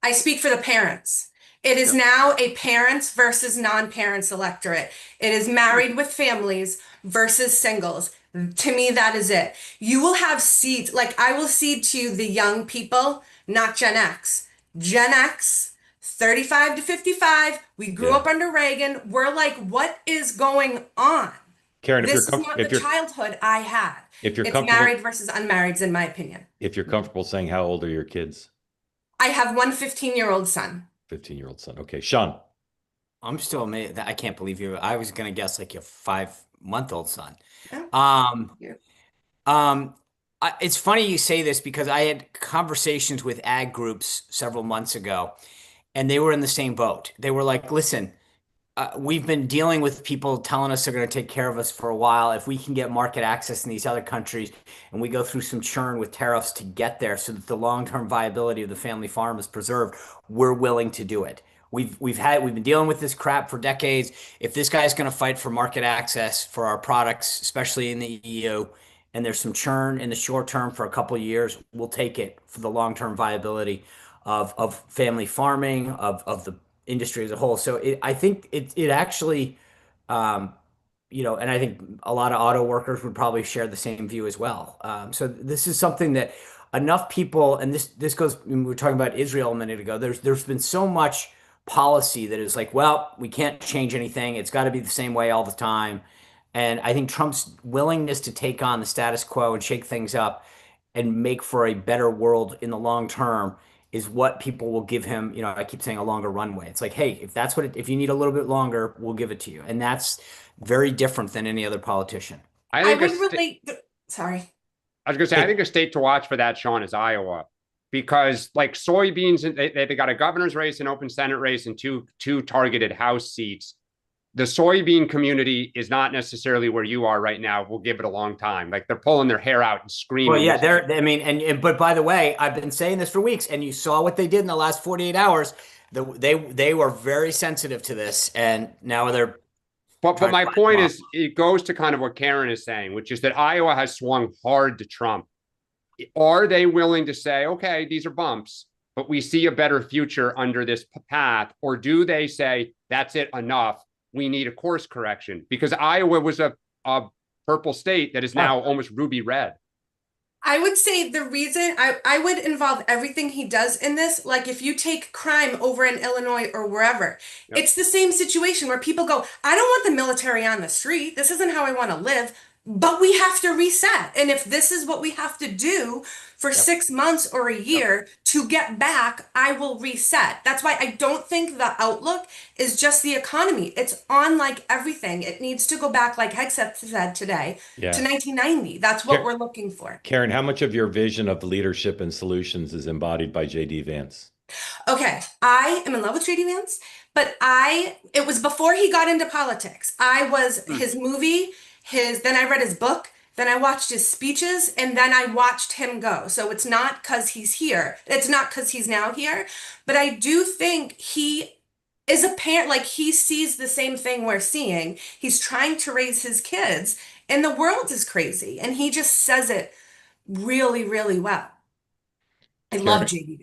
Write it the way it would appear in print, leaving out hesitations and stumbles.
I speak for the parents. It is Yep. now a parents versus non-parents electorate. It is married with families versus singles. To me, that is it. You will have seats, like I will cede to you the young people, not Gen X. Gen X, 35 to 55, we grew Yeah. up under Reagan. We're like, what is going on? Karen, This is not the childhood I had. if you're It's comfortable married versus unmarrieds, in my opinion. if you're comfortable saying how old are your kids? I have one 15-year-old son. 15-year-old son. Okay. Sean. I'm still amazed. I can't believe you. I was gonna guess like your 5-month-old son. Yeah. Um, um, it's funny you say this because I had conversations with ag groups several months ago, and they were in the same boat. They were like, "Listen, we've been dealing with people telling us they're going to take care of us for a while. If we can get market access in these other countries, and we go through some churn with tariffs to get there, so that the long-term viability of the family farm is preserved, we're willing to do it." We've been dealing with this crap for decades. If this guy's going to fight for market access for our products, especially in the EU, and there's some churn in the short term for a couple of years, we'll take it for the long-term viability of family farming, of the industry as a whole. So I think it actually, um, and I think a lot of auto workers would probably share the same view as well. So this is something that enough people, and this goes. We were talking about Israel a minute ago. There's been so much policy that is like, well, we can't change anything. It's got to be the same way all the time. And I think Trump's willingness to take on the status quo and shake things up and make for a better world in the long term is what people will give him. I keep saying a longer runway. It's like, hey, if that's if you need a little bit longer, we'll give it to you. And that's very different than any other politician. I I think would relate. Sorry. I was gonna say I think a state to watch for that, Sean, is Iowa, because like soybeans, they got a governor's race, an open Senate race, and two targeted House seats. The soybean community is not necessarily where you are right now. We'll give it a long time. Like they're pulling their hair out and Well, screaming. yeah, I mean, but by the way, I've been saying this for weeks, and you saw what they did in the last 48 hours. They were very sensitive to this, and now they're But trying to my fight them point off. is, it goes to kind of what Karen is saying, which is that Iowa has swung hard to Trump. Are they willing to say, okay, these are bumps, but we see a better future under this path? Or do they say, that's it, enough? We need a course correction? Because Iowa was a purple state that is Yeah. now almost ruby red. I would say the reason I would involve everything he does in this, like if you take crime over in Illinois or wherever, Yep. it's the same situation where people go, I don't want the military on the street. This isn't how I want to live, but we have to reset. And if this is what we have to do for Yep. 6 months or a Yep. year to get back, I will reset. That's why I don't think the outlook is just the economy. It's on like everything. It needs to go back, like Hegseth said today, to Yeah. 1990. That's what we're looking for. Karen, how much of your vision of leadership and solutions is embodied by JD Vance? Okay, I am in love with JD Vance, but it was before he got into politics. I was Hmm. his movie, then I read his book, then I watched his speeches, and then I watched him go. So it's not because he's here. It's not because he's now here, but I do think he is a parent, like he sees the same thing we're seeing. He's trying to raise his kids, and the world is crazy, and he just says it really, really well. I love Karen, JD.